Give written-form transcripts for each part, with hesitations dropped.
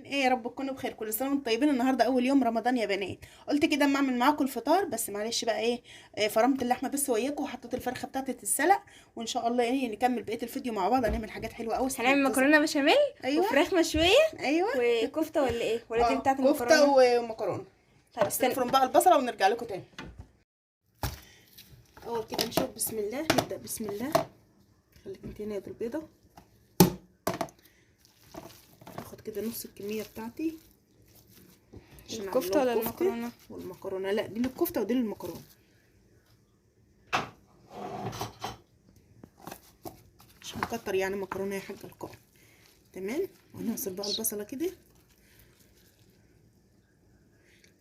ايه يا رب تكونوا بخير. كل سنه وانتم طيبين. النهارده اول يوم رمضان يا بنات. قلت كده اما اعمل معاكم الفطار، بس معلش بقى ايه، فرمت اللحمه بس وياكم وحطيت الفرخه بتاعتي تتسلق، وان شاء الله ايه نكمل بقيه الفيديو مع بعض. هنعمل حاجات حلوه قوي. هنعمل مكرونه بشاميل. ايوه وفراخ مشويه. ايوه. وكفته ولا ايه؟ ولا دي بتاعت كفته المكرونه؟ ومكرونه. طب بس استنى. نفرم بقى البصله ونرجع لكم تاني. اول كده نشوف. بسم الله. نبدا بسم الله. خليك انت هنا يا البيضه. هاخد كده نص الكميه بتاعتي. الكفته ولا المكرونه؟ والمكرونه. لا، دي للكفته ودي للمكرونه. مش هنكتر يعني مكرونه يا حاجه القاع. تمام. وهنعصر بقى البصله كده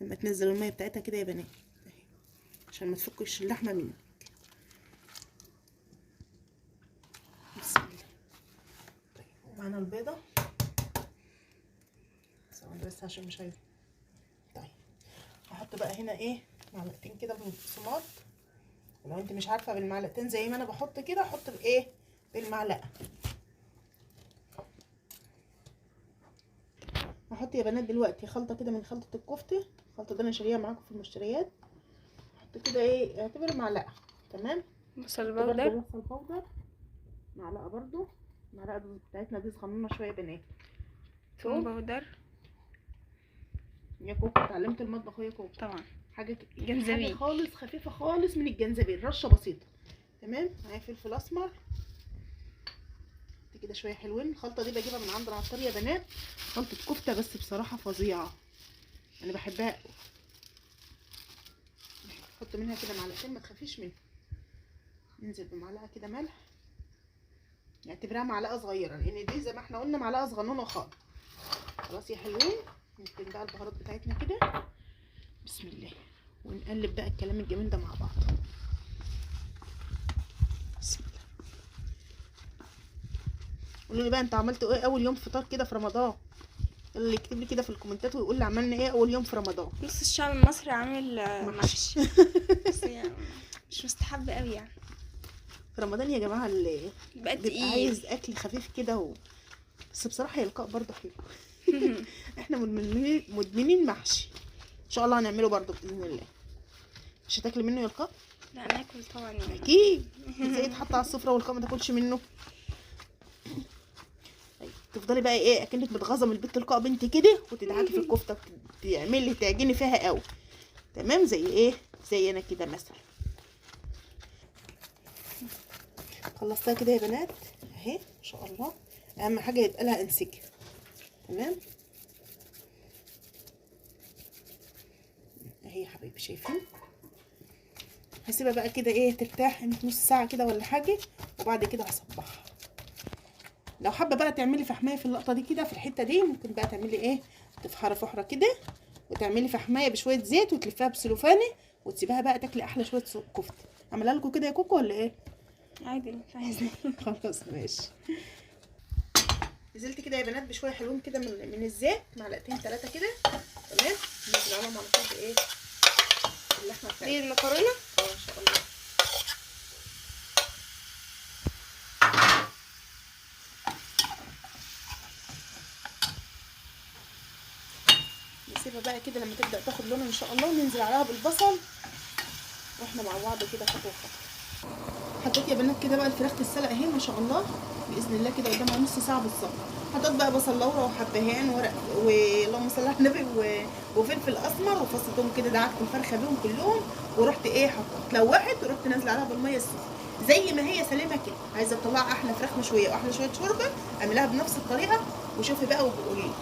لما تنزل الميه بتاعتها كده يا بنات، عشان ما تفكش اللحمه منك. بسم الله. طيب ومعانا البيضه. ثواني بس عشان مش عايزه. طيب هحط بقى هنا ايه، معلقتين كده من البقسماط. ولو انت مش عارفه بالمعلقتين زي ما انا بحط كده، حط بايه، بالمعلقه. هحط يا بنات دلوقتي خلطه كده من خلطه الكفته. الخلطه دي انا شاريها معاكم في المشتريات. احط كده ايه، اعتبر معلقه. تمام. بصل بودر. بصل بودر معلقه برضو. المعلقه بتاعتنا دي صغننه شويه يا بنات. توم بودر. يا كوكو اتعلمت المطبخ يا كوكو طبعا. حاجه جنزبيل. حاجه خالص خفيفه خالص من الجنزبيل، رشه بسيطه. تمام. معايا فلفل اسمر كده شويه حلوين. الخلطه دي بجيبها من عند العطار يا بنات. خلطه كفته بس بصراحه فظيعه، انا بحبها قوي. نحط منها كده معلقتين، ما تخافيش منها. ننزل بمعلقه كده ملح، نعتبرها معلقه صغيره لان دي زي ما احنا قلنا معلقه صغنونه خالص. خلاص يا حلوين. نكتب بقى البهارات بتاعتنا كده. بسم الله. ونقلب بقى الكلام الجميل ده مع بعض. بسم الله. قولوا لي بقى انتوا عملتوا ايه اول يوم فطار كده في رمضان؟ اللي يكتب لي كده في الكومنتات ويقول لي عملنا ايه اول يوم في رمضان. نص الشعب المصري عامل محشي. بس يعني مش مستحب قوي يعني في رمضان يا جماعه اللي بقى بيبقى تقيل. عايز اكل خفيف كده بس بصراحه يلقاء برضه حلو. احنا مدمنين محشي. ان شاء الله هنعمله برضه باذن الله. مش هتاكلي منه يلقاء؟ لا ناكل طبعا يعني. اكيد. ازاي يتحط على السفره والقاء ما تاكلش منه؟ تفضلي بقى ايه اكنك بتغظم البت لقاء بنتي كده وتدعكي في الكفته تعملي تعجني فيها قوي. تمام. زي ايه، زي انا كده مثلا. خلصتها كده يا بنات اهي ما شاء الله. اهم حاجه يبقى لها انسجه. تمام اهي يا حبايبي شايفين. هسيبها بقى كده ايه ترتاح نص ساعه كده ولا حاجه، وبعد كده هصبحها. لو حابه بقى تعملي فحمايه في اللقطه دي كده في الحته دي، ممكن بقى تعملي ايه، تفحري فحره كده وتعملي فحمايه بشويه زيت وتلفيها بسلوفاني وتسيبها بقى تاكلي احلى شويه كفته. اعملها لكم كده يا كوكو ولا ايه؟ عادي مش عايزه. خلاص ماشي. نزلت كده يا بنات بشويه حلوين كده من الزيت، معلقتين 3 كده. تمام. ننزل عليهم على طول بايه، اللحمه بتاعتنا. دي المكرونه. ان شاء الله. نسيبها بقى كده لما تبدا تاخد لون ان شاء الله، وننزل عليها بالبصل واحنا مع بعض كده خطوه خطوه. حطيت يا بنات كده بقى الفراخ تتسلق اهي ما شاء الله باذن الله كده قدامها نص ساعه بالظبط. حطيت بقى بصل لورا وحبهان ورق اللهم صل على النبي وفلفل اسمر وفص ثوم كده، دعكت الفرخه بيهم كلهم ورحت ايه حطيت لوحت ورحت نازله عليها بالميه السخنه زي ما هي سليمه كده. عايزه تطلع احلى فراخ مشويه واحلى شويه شوربه، اعملها بنفس الطريقه وشوفي بقى وقولي لي.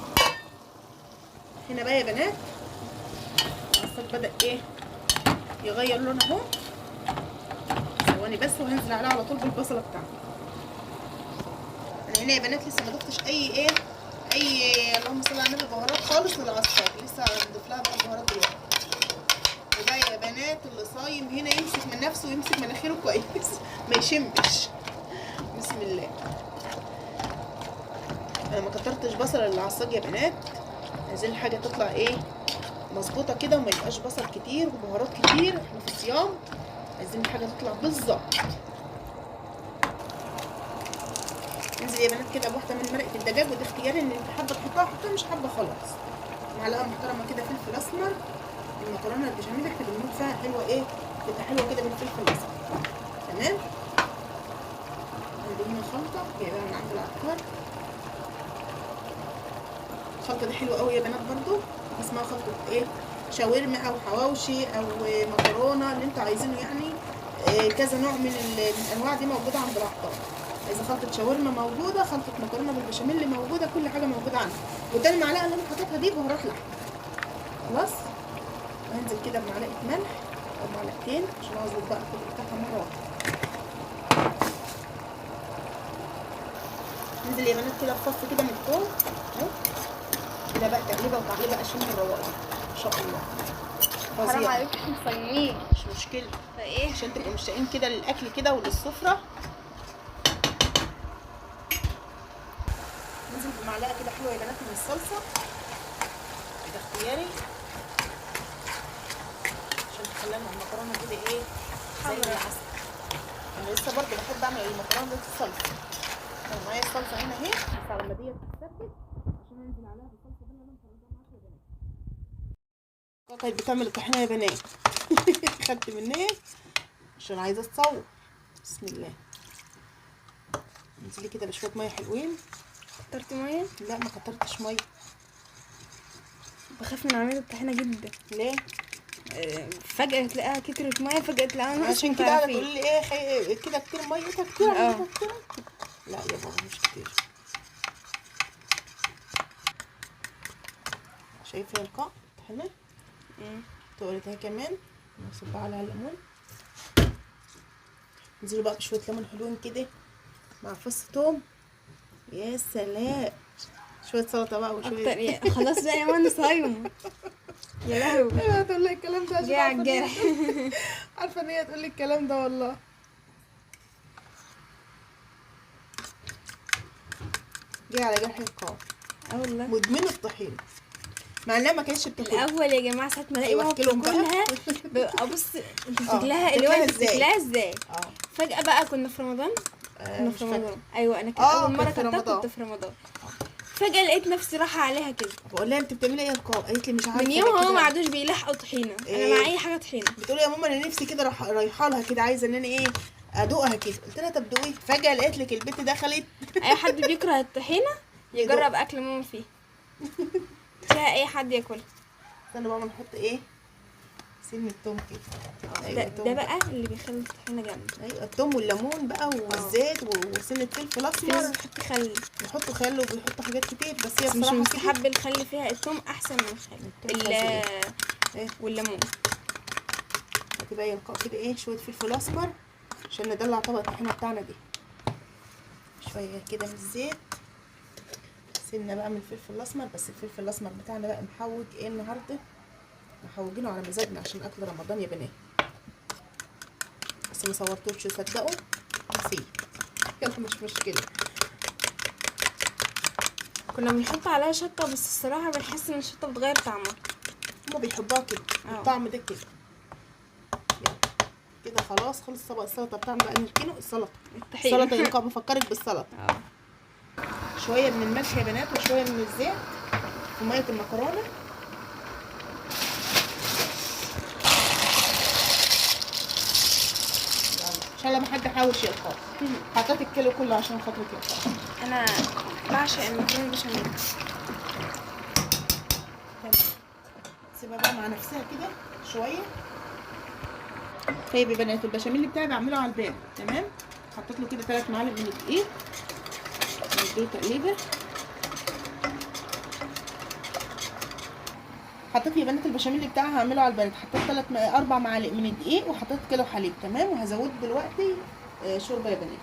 هنا بقى يا بنات العصاج بدا ايه يغير لون اهو. ثواني بس وهنزل عليها على طول بالبصله بتاعتي. انا هنا يا بنات لسه ما ضفتش اي اللهم صل على النبي بهارات خالص للعصاج، لسه هنضيف لها بقى البهارات دلوقتي. وبقى يا بنات اللي صايم هنا يمسك من نفسه ويمسك مناخيره كويس ما يشمش. بسم الله. انا ما كترتش بصل للعصاج يا بنات، عايزين الحاجه تطلع ايه مظبوطه كده وما يبقاش بصل كتير وبهارات كتير. احنا في الصيام عايزين الحاجه تطلع بالظبط. انزل يا بنات كده بواحده من مرقه الدجاج، ودي اختياري، ان انت حابه تحطها حطها، مش حابه خلاص. معلقه محترمه كده فلفل اسمر. المكرونه البشاميل احنا بنموت فيها حلوه ايه، تبقى حلوه كده بالفلفل الاسمر. تمام. عندي هنا خلطه جايباها من عند العطار. الخلطه دي حلوه قوي يا بنات برضو، اسمها خلطه ايه، شاورما او حواوشي او مكرونه اللي انتوا عايزينه يعني. كذا نوع من الانواع دي موجوده عند العطار. اذا خلطه شاورما موجوده، خلطه مكرونه بالبشاميل موجوده، كل حاجه موجوده عندي. وتاني معلقه اللي انا حاططها دي بهارات لحمه. خلاص. وهنزل كده بمعلقه ملح او معلقتين عشان اظبط بقى الكل بتاعها مره واحده. ننزل يا بنات كده بفص كده من الثوم اهو كده بقى، تقليبه وتعليبه اشم الرواق ان شاء الله. حرام عليك احنا صايمين. مش مشكله، فايه عشان تبقوا مشتاقين كده للاكل كده وللسفره. ننزل بمعلقه كده حلوه يا بنات من الصلصه، ده اختياري عشان تخلينا المكرونه كده ايه زي العسل. انا لسه برضه بحب اعمل المكرونه بالصلصه. انا معايا الصلصه هنا اهي، بس على ما دي تتسبك عشان انزل عليها بالصلصه دي اللي انا مفرزاها معاكم يا بنات. كانت بتعمل الطحينه يا بنات. خدت منها عشان عايزه اتصور. بسم الله. انزلي كده بشويه ميه حلوين. كترت ميه؟ لا ما كترتش ميه. بخاف من عمليه الطحينه جدا. ليه؟ فجاه تلاقيها كترت ميه، فجاه تلاقيها نقصت. عشان كده قاعده تقول لي ايه كده كتير ميتها كتير. كتير. لا يا بابا مش كتير. شايفه القاع الطحينه؟ تقولتها كمان. نصب عليها الليمون. انزلوا بقى بشويه ليمون حلوين كده مع فص توم. يا سلام. شويه سلطه بقى وشويه اكتر. خلاص بقى يا مان صايمه. يا لهوي. ايوه هتقول لي الكلام ده عشان جاي على الجرح. عارفه ان هي تقول لي الكلام ده والله. جاي على جرح القاع. والله مدمنه الطحينه مع انها ما كانتش بتاكلها. الاول يا جماعه ساعه ما الاقي أيوة، ماما احكي لهم بقى. بتاكلها ابص انت بتاكلها اللي هو بتاكلها انت بتاكلها ازاي. اه فجاه بقى كنا في رمضان. كنا مش في فاكرة. رمضان. ايوه انا كان اول مره كنت في كنت رمضان. كنت في رمضان. فجاه لقيت نفسي رايحه عليها كده. بقول لها انت بتعملي ايه يا رقاق؟ قالت لي مش عارفه. من يوم هو ما عادوش بيلحقوا طحينه. انا مع اي حاجه طحينه. بتقول يا ماما انا نفسي كده رايحه لها كده، عايزه ان انا ايه ادوقها كده. قلت لها طب دوقي. فجاه لقيت لك البت دخلت. اي حد بيكره الطحينه يجرب اكل ماما فيه. فيها اي حد ياكلها. استنى بقى نحط ايه سن التوم كده. أيوة ده بقى اللي بيخلي الطحينه جامده. ايوه التوم والليمون بقى والزيت وسن الفلفل الاسمر. بتحط خل. بيحطوا خل وبيحطوا حاجات كتير، بس هي بس مش بصراحه مستحب الخل فيها. التوم احسن من الخل. والليمون. هتبقى يلقى كده ايه شويه فلفل اسمر عشان ندلع طبق الطحينه بتاعنا دي. شويه كده من الزيت، سنه بقى من الفلفل الاسمر. بس الفلفل الاسمر بتاعنا بقى محوج ايه النهارده، محوجينه على مزاجنا عشان اكل رمضان يا بنات. بس ما صورتوش صدقوا. نسيت. يلا مش مشكله. كنا بنحط عليها شطه، بس الصراحه بنحس ان الشطه بتغير طعمها. هما بيحبوها كده الطعم ده كده. يلا كده خلاص خلص طبق السلطه بتاعنا بقى نركنه. السلطه السلطه ينقع بفكرك بالسلطه. شويه من الملح يا بنات وشويه من الزيت وميه المكرونه. ان شاء الله ما حد حاوش يلقاه. حطيت الكيلو كله عشان خاطرك يلقاه. انا بعشق المكرونه البشاميل. سيبها بقى مع نفسها كده شويه. طيب يا بنات البشاميل بتاعي بعمله على الباب. تمام. حطيت له كده 3 معالق من الدقيق. نديله تقليبه. حطيت يا بنات البشاميل بتاعي هعمله على البارد. حطيت 4 معالق من الدقيق وحطيت كيلو حليب. تمام. وهزود دلوقتي شوربه يا بنات.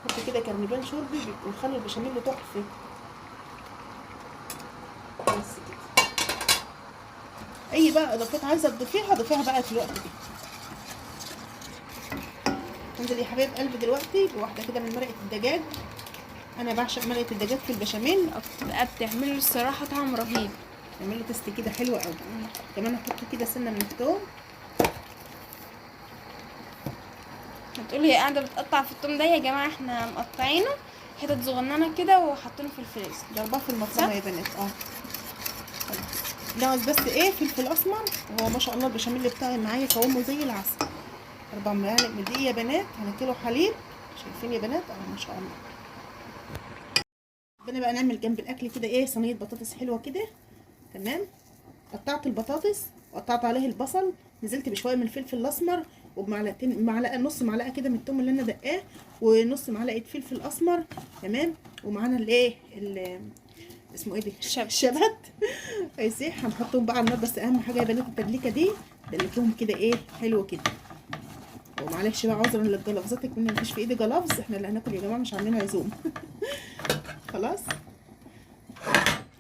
حط كده كرنبال شوربي بيخلي البشاميل تحفه. بس كده. اي بقى اضافات عايزه تضيفيها ضيفيها بقى في الوقت ده. انزل يا حبايب قلبي دلوقتي بواحده كده من مرقه الدجاج. انا بعشق مرقه الدجاج في البشاميل. بقى بتعمله الصراحه طعم رهيب. اعمله تست كده حلوه قوي. كمان هحط كده سنه من الثوم. تقول هي قاعده بتقطع في التوم ده. يا جماعه احنا مقطعينه حتت صغننه كده وحاطينه في الفريزر. ضرباه في المفرمه يا بنات. ناقص بس ايه فلفل اسمر. هو ما شاء الله البشاميل بتاعي معايا قوامه زي العسل. 4 معالق من دي يا بنات على كيلو حليب. شايفين يا بنات؟ ما شاء الله. بدنا بقى نعمل جنب الاكل كده ايه صينيه بطاطس حلوه كده. تمام. قطعت البطاطس وقطعت عليه البصل، نزلت بشويه من الفلفل الاسمر وبمعلقتين نص معلقه كده من الثوم اللي انا دقاه، ونص معلقه فلفل اسمر. تمام. ومعانا الايه اسمه ايه ده؟ الشبت. هيسيح. هنحطهم بقى على النار. بس اهم حاجه يا بنات التدليكه دي دلكتهم كده ايه حلو كده. ومعلش بقى عذرا للجلافزاتك مني مفيش في ايدي جلافز. احنا اللي هناكل يا جماعه مش عاملين عزوم. خلاص.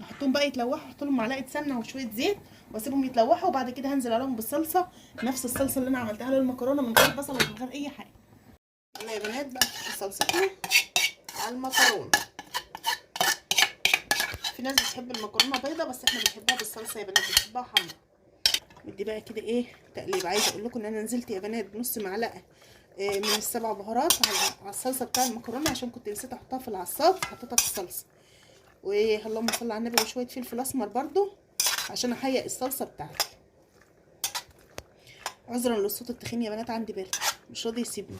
احطهم بقى يتلوحوا. احط لهم معلقه سمنه وشويه زيت واسيبهم يتلوحوا. وبعد كده هنزل عليهم بالصلصه، نفس الصلصه اللي انا عملتها للمكرونه من غير بصل ومن غير اي حاجه. يلا يا بنات بقى صلصتنا على المكرونه. في ناس بتحب المكرونه بيضه بس احنا بنحبها بالصلصه يا بنات، بنحبها حمرا. بدي بقى كده ايه تقليب. عايزه اقول لكم ان انا نزلت يا بنات بنص معلقه من السبع بهارات على الصلصه بتاع المكرونه، عشان كنت نسيت احطها في العصاج، حطيتها في الصلصه. واللهم صل على النبي. وشويه فلفل اسمر برده عشان احيق الصلصه بتاعتي. عذرا للصوت التخين يا بنات، عندي برد مش راضي يسيبني،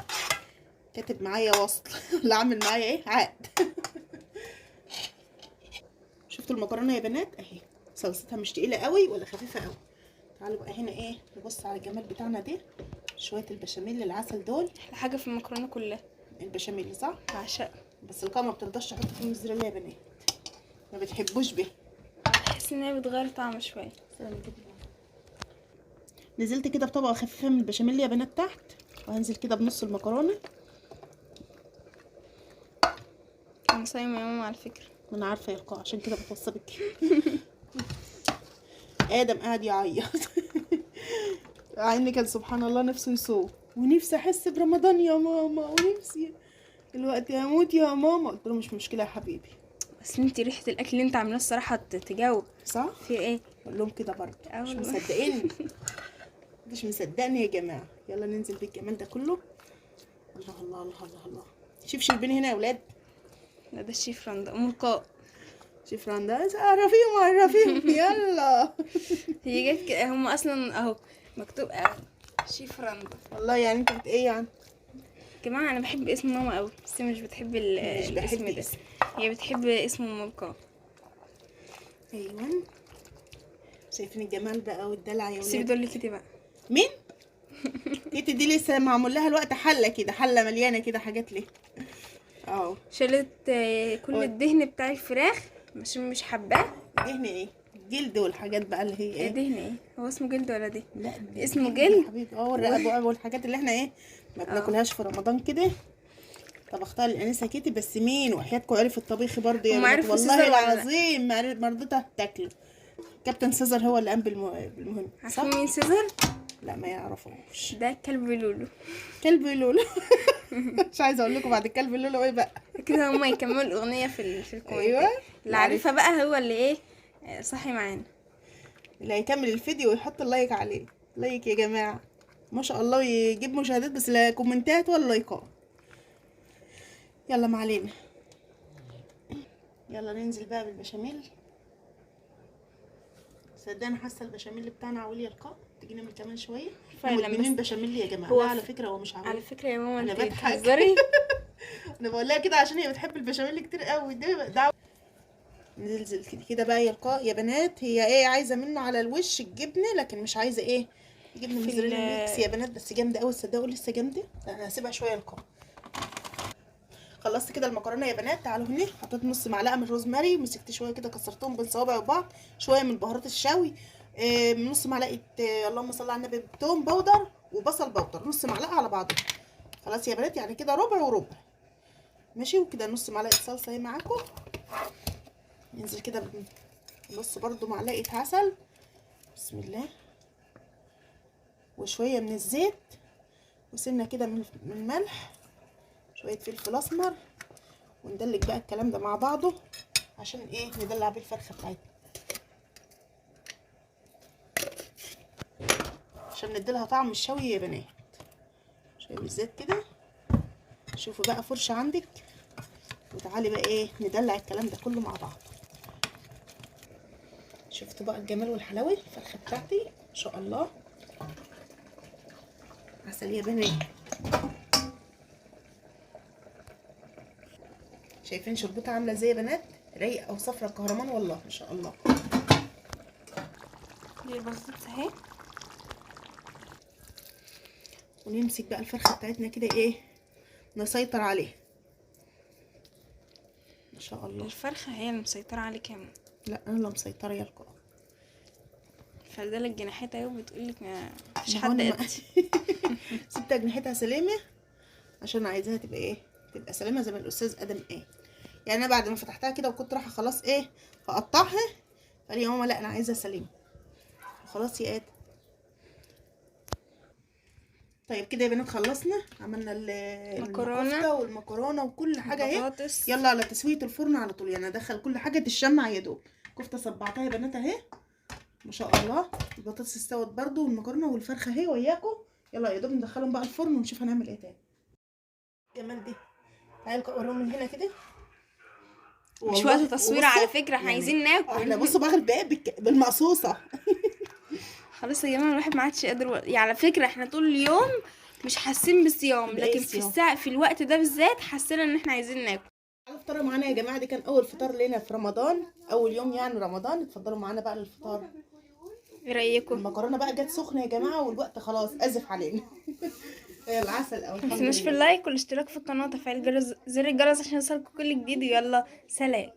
كاتب معايا وصل. اللي عامل معايا ايه عقد. شفتوا المكرونه يا بنات اهي، صلصتها مش تقيله قوي ولا خفيفه قوي. تعالوا بقى هنا ايه نبص على الجمال بتاعنا ده. شويه البشاميل العسل دول احلى حاجه في المكرونه كلها البشاميل، صح؟ بعشقه. بس القاعه ما بترضاش تحط فيه موزاريلا يا بنات، ما بتحبوش به. بحس ان هي بتغير طعم شويه. نزلت كده بطبقه خفيفه من البشاميل يا بنات تحت، وهنزل كده بنص المكرونه. انا صايمه يا ماما على فكره. انا عارفه يا القاع عشان كده بتوصبك. ادم قاعد يعيط. عيني كان سبحان الله نفسه يصوم، ونفسي احس برمضان يا ماما، ونفسي الوقت هموت يا ماما. قلت له مش مشكله يا حبيبي. بس انتي ريحه الاكل اللي انت عاملاه الصراحه تجاوب. صح. في ايه؟ بقول لهم كده برضه مش مصدقيني. مش مصدقني يا جماعه. يلا ننزل بالجمال ده كله. الله الله الله الله الله. شوف شربيني هنا يا اولاد. لا ده الشيف رندا ام القاء. شوف رندا عرفيهم عرفيهم. يلا. هي جت كده، هم اصلا اهو مكتوب شيف رندا. والله يعني انت ايه يعني؟ يا جماعه انا بحب اسم ماما قوي، بس هي مش بتحب الاسم ده. هي بتحب اسم ام القاء. ايوه. شايفين الجمال بقى والدلع يا ولاد. سيبي دول كده بقى. مين؟ تيتي دي لسه معمول لها الوقت حله كده، حله مليانه كده حاجات ليه. اهو شالت كل الدهن بتاع الفراخ عشان مش حباه. دهن ايه؟ جلد والحاجات بقى اللي هي ايه؟ دهن ايه؟ هو اسمه جلد ولا دهن؟ لا اسمه جلد جلد يا حبيبي. والرقبه والحاجات اللي احنا ايه ما بناكلهاش في رمضان كده. طبختها للانسه كيتي. بس مين وحياتكم عرف الطبيخ برضه يا بنات والله العظيم ما رضيتها تاكله. كابتن سيزر هو اللي قام بالمهم. عارفين مين سيزر؟ لا ما يعرفوش. ده كلب لولو. كلب لولو. مش عايزه اقول لكم بعد الكلب لولو ايه بقى. كده هما يكملوا الاغنيه في الكومنتات. ايوه. اللي عارفها بقى هو اللي ايه صحي معانا. اللي هيكمل الفيديو ويحط اللايك عليه. لايك يا جماعه ما شاء الله يجيب مشاهدات، بس لا كومنتات ولا لايكات. يلا ما علينا. يلا ننزل بقى بالبشاميل. صدقني حاسه البشاميل بتاعنا عاولي القاء. تيجي نعمل كمان شويه. مدمنين بشاميل يا جماعه. لا على فكره هو مش عاولي. على فكره يا ماما انا انت بضحك. بتهزري. انا بقول لها كده عشان هي بتحب البشاميل كتير قوي. ده ننزل كده بقى يلقاء يا بنات. هي ايه عايزه منه على الوش الجبنه، لكن مش عايزه ايه جبنه موزاريلا ميكس يا بنات. بس جامده قوي تصدقوا لسه جامده. انا هسيبها شويه يلقاء. خلصت كده المكرونه يا بنات. تعالوا هنا حطيت نص معلقه من الروزماري، مسكت شويه كده كسرتهم بين صوابعي وبعض. شويه من بهارات الشوي، نص معلقه اللهم صل على النبي توم بودر وبصل بودر، نص معلقه على بعضهم. خلاص يا بنات يعني كده ربع وربع ماشي. وكده نص معلقه صلصه اهي معاكم. ننزل كده بنص برضو معلقه عسل بسم الله، وشويه من الزيت، وسنه كده من الملح، شويه فلفل اسمر. وندلك بقى الكلام ده مع بعضه عشان ايه ندلع بيه الفرخه بتاعتنا، عشان نديلها طعم الشوي يا بنات. شويه من الزيت كده شوفوا بقى فرشه عندك، وتعالي بقى ايه ندلع الكلام ده كله مع بعض. شفتوا بقى الجمال والحلاوه الفرخه بتاعتي ان شاء الله. عسل يا بنات. شايفين شربتها عامله ازاي يا بنات؟ رايقه وصفرة كهرمان والله ما شاء الله. دي البطاطس اهي. ونمسك بقى الفرخه بتاعتنا كده ايه نسيطر عليها ما شاء الله. الفرخه هي اللي مسيطره عليك يا ماما. لا انا اللي مسيطره يا القاء. فردالك جناحات اهي وبتقولك ما فيش ما هو حد أنا قد. سبت اجنحتها سلامه عشان عايزاها تبقى ايه، تبقى سلامه زي ما الاستاذ ادم ايه. يعني انا بعد ما فتحتها كده وكنت رايحه خلاص ايه هقطعها، قال لي يا ماما لا انا عايزه سليمه. خلاص يا ادم. طيب كده يا بنات خلصنا، عملنا مكرونة. الكفته والمكرونه وكل حاجه اهي. بطاطس. يلا على تسويه الفرن على طول، يعني ادخل كل حاجه تشمع يا دوب. كفته صبعتها يا بنات اهي ما شاء الله. البطاطس استوت برده والمكرونه والفرخه اهي وياكم. يلا يا دوب ندخلهم بقى الفرن ونشوف هنعمل ايه تاني. جمال دي. تعالوا اوريهم من هنا كده. مش وقت تصوير على فكره، احنا عايزين ناكل. احنا بصوا باخد بقى بالمقصوصه. خلاص يا جماعه الواحد ما عادش قادر يعني على فكره احنا طول اليوم مش حاسين بالصيام، لكن في الساعه في الوقت ده بالذات حسينا ان احنا عايزين ناكل. افطروا معانا يا جماعه، دي كان اول فطار لنا في رمضان، اول يوم يعني رمضان. اتفضلوا معانا بقى للفطار. ايه رايكم؟ المكرونه بقى جت سخنه يا جماعه والوقت خلاص ازف علينا. العسل او ما تنسوش في اللايك والاشتراك في القناه وتفعيل زر الجرس عشان يوصلكوا كل جديد. ويلا سلام.